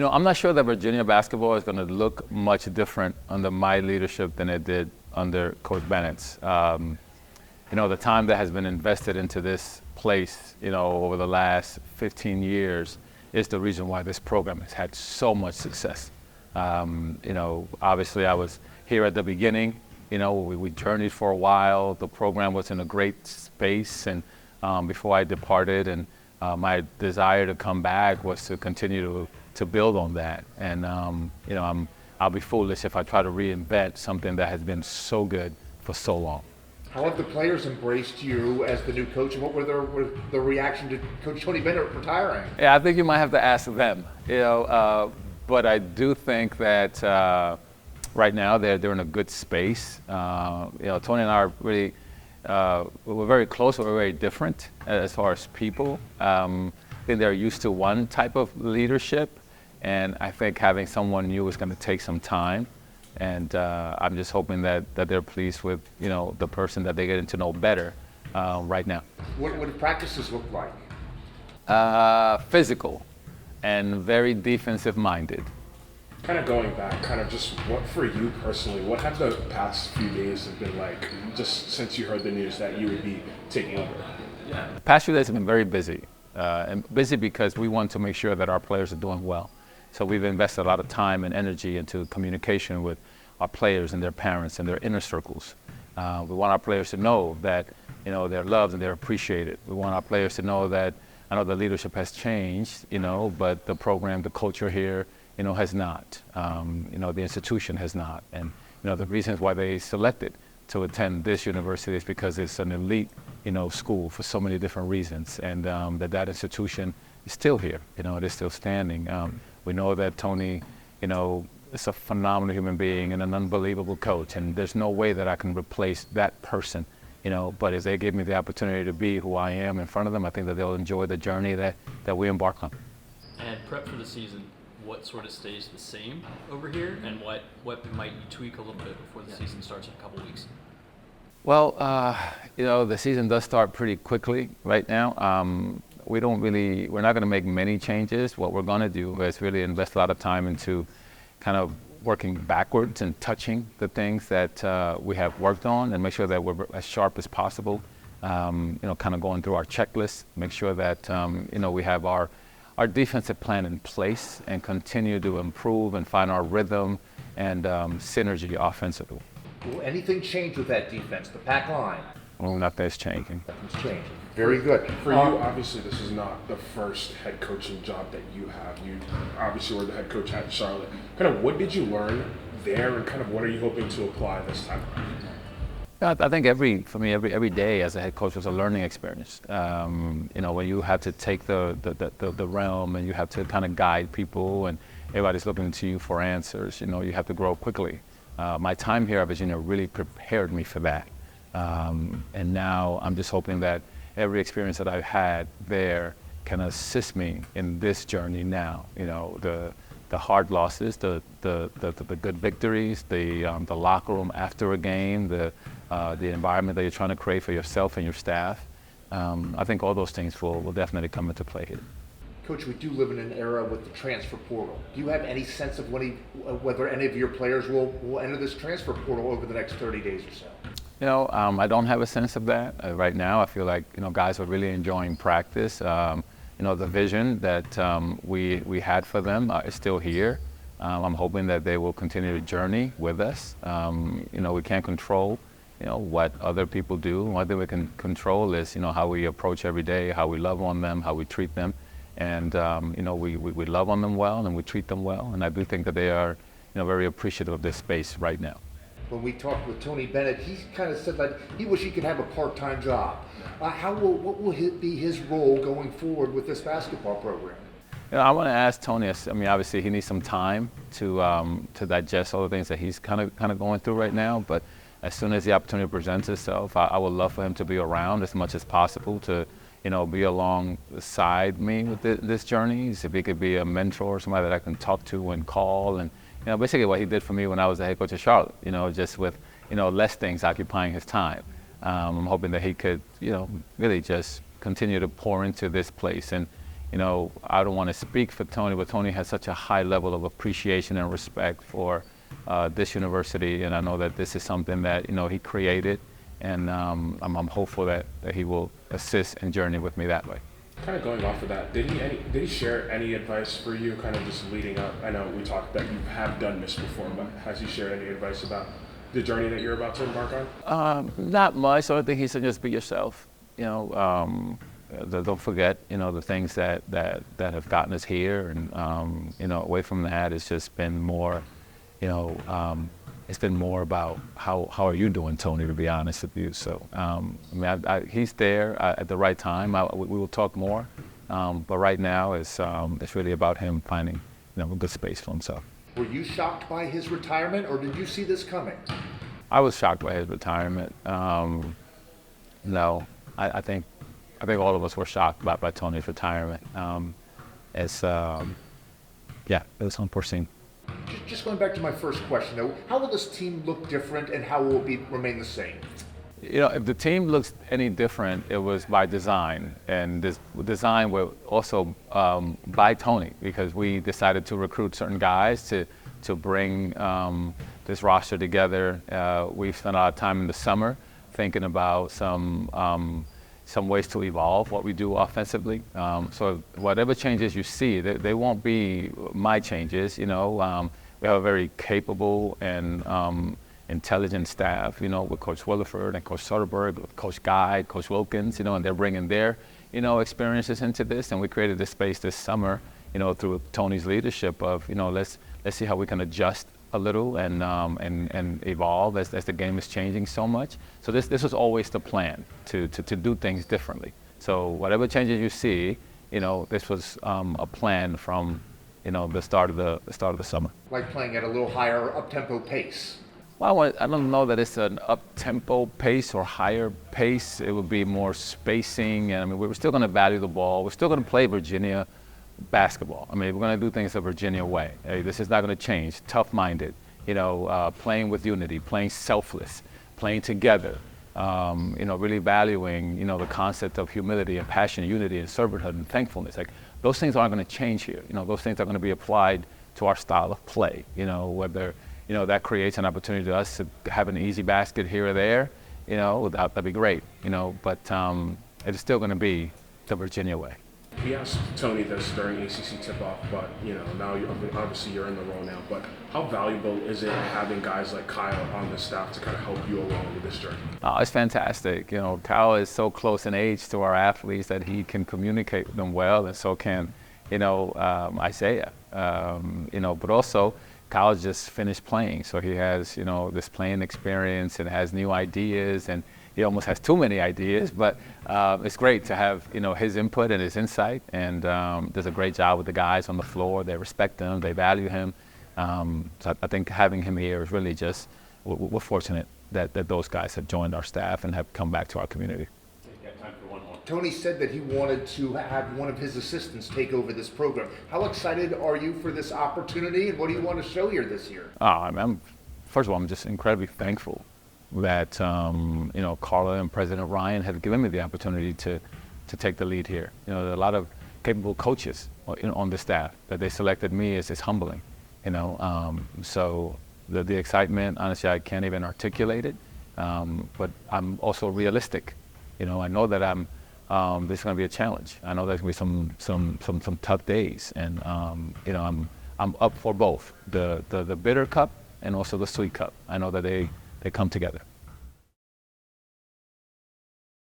I'm not sure that Virginia basketball is going to look much different under my leadership than it did under Coach Bennett's. The time that has been invested into this place, over the last 15 years is the reason why this program has had so much success. Obviously I was here at the beginning. We journeyed for a while. The program was in a great space, and before I departed, and my desire to come back was to continue to build on that. And I'll be foolish if I try to reinvent something that has been so good for so long. How have the players embraced you as the new coach, and what were their reaction to Coach Tony Bennett retiring? Yeah, I think you might have to ask them. But I do think that right now they're in a good space. Tony and I are really we're very close. We're very different as far as people. I think they're used to one type of leadership, and I think having someone new is going to take some time. And I'm just hoping that they're pleased with the person that they're getting to know better right now. What do practices look like? Physical and very defensive minded. Kind of going back, just what for you personally, what have the past few days have been like, just since you heard the news that you would be taking over? The past few days have been very busy, and busy because we want to make sure that our players are doing well. So we've invested a lot of time and energy into communication with our players and their parents and their inner circles. We want our players to know that they're loved and they're appreciated. We want our players to know that I know the leadership has changed, but the program, the culture here, has not. The institution has not. And the reasons why they selected to attend this university is because it's an elite, school for so many different reasons, and that institution is still here. It is still standing. We know that Tony, is a phenomenal human being and an unbelievable coach, and there's no way that I can replace that person, but if they give me the opportunity to be who I am in front of them, I think that they'll enjoy the journey that we embark on. And prep for the season, what sort of stays the same over here, and what might you tweak a little bit before the season starts in a couple weeks? Well, the season does start pretty quickly right now. We're not going to make many changes. What we're going to do is really invest a lot of time into kind of working backwards and touching the things that we have worked on, and make sure that we're as sharp as possible. Kind of going through our checklist, make sure that we have our defensive plan in place and continue to improve and find our rhythm and synergy offensively. Will anything change with that defense, the pack line? Well, nothing's changing. Nothing's changing. Very good. For you, obviously, this is not the first head coaching job that you have. You obviously were the head coach at Charlotte. Kind of what did you learn there, and kind of what are you hoping to apply this time around? I think every day as a head coach was a learning experience. When you have to take the realm and you have to kind of guide people, and everybody's looking to you for answers. You have to grow quickly. My time here at Virginia really prepared me for that. And now I'm just hoping that every experience that I've had there can assist me in this journey now. The hard losses, the good victories, the locker room after a game, the environment that you're trying to create for yourself and your staff. I think all those things will definitely come into play here. Coach, we do live in an era with the transfer portal. Do you have any sense of whether any of your players will enter this transfer portal over the next 30 days or so? I don't have a sense of that right now. I feel like guys are really enjoying practice. The vision that we had for them is still here. I'm hoping that they will continue to journey with us. We can't control what other people do. One thing we can control is how we approach every day, how we love on them, how we treat them. And we love on them well and we treat them well, and I do think that they are very appreciative of this space right now. When we talked with Tony Bennett, he kind of said that he wished he could have a part-time job. What will be his role going forward with this basketball program? I want to ask Tony. Obviously he needs some time to digest all the things that he's kind of going through right now. But as soon as the opportunity presents itself, I would love for him to be around as much as possible to be alongside me with this journey. If he could be a mentor, somebody that I can talk to and call, and basically what he did for me when I was the head coach of Charlotte. Just with less things occupying his time. I'm hoping that he could really just continue to pour into this place. And I don't want to speak for Tony, but Tony has such a high level of appreciation and respect for this university, and I know that this is something that he created, and I'm hopeful that he will assist and journey with me that way. Kind of going off of that, did he share any advice for you, kind of just leading up? I know we talked that you have done this before, but has he shared any advice about the journey that you're about to embark on? Not much. The only thing he said, just be yourself. Don't forget, the things that have gotten us here, and away from that, it's just been more, it's been more about how are you doing, Tony, to be honest with you. So, he's there at the right time. We will talk more, but right now it's really about him finding, a good space for himself. Were you shocked by his retirement, or did you see this coming? I was shocked by his retirement. No, I think all of us were shocked by Tony's retirement. It was unforeseen. Just going back to my first question, though, how will this team look different, and how will it remain the same? If the team looks any different, it was by design, and this design was also by Tony, because we decided to recruit certain guys to bring this roster together. We've spent a lot of time in the summer thinking about some ways to evolve what we do offensively. So whatever changes you see, they won't be my changes. We have a very capable and intelligent staff, with Coach Williford and Coach Soderberg, with Coach Guy, Coach Wilkins, and they're bringing their, experiences into this. And we created this space this summer, through Tony's leadership of, let's see how we can adjust a little and evolve as the game is changing so much. So this was always the plan, to do things differently. So whatever changes you see, this was a plan from the start of the summer. Like playing at a little higher up-tempo pace. Well, I don't know that it's an up-tempo pace or higher pace. It would be more spacing, and we're still going to value the ball. We're still going to play Virginia basketball. We're going to do things the Virginia way. This is not going to change. Tough-minded, playing with unity, playing selfless, playing together, really valuing, the concept of humility and passion, unity and servanthood and thankfulness. Like, those things aren't going to change here. Those things are going to be applied to our style of play. Whether that creates an opportunity to us to have an easy basket here or there, that'd be great. But it's still going to be the Virginia way. We asked Tony this during ACC tip-off, but now obviously you're in the role now. But how valuable is it having guys like Kyle on the staff to kind of help you along with this journey? Oh, it's fantastic. Kyle is so close in age to our athletes that he can communicate with them well, and so can, Isaiah. But also Kyle just finished playing, so he has this playing experience and has new ideas, and he almost has too many ideas, but it's great to have his input and his insight, and does a great job with the guys on the floor. They respect him, they value him. So I think having him here is really just, we're fortunate that those guys have joined our staff and have come back to our community. Tony said that he wanted to have one of his assistants take over this program. How excited are you for this opportunity, and what do you want to show here this year? First of all, I'm just incredibly thankful that Carla and President Ryan have given me the opportunity to take the lead here. There are a lot of capable coaches on the staff. That they selected me is humbling. So the excitement, honestly, I can't even articulate it. But I'm also realistic. I know that this is going to be a challenge. I know there's going to be some tough days, and I'm up for both the bitter cup and also the sweet cup. I know that they come together.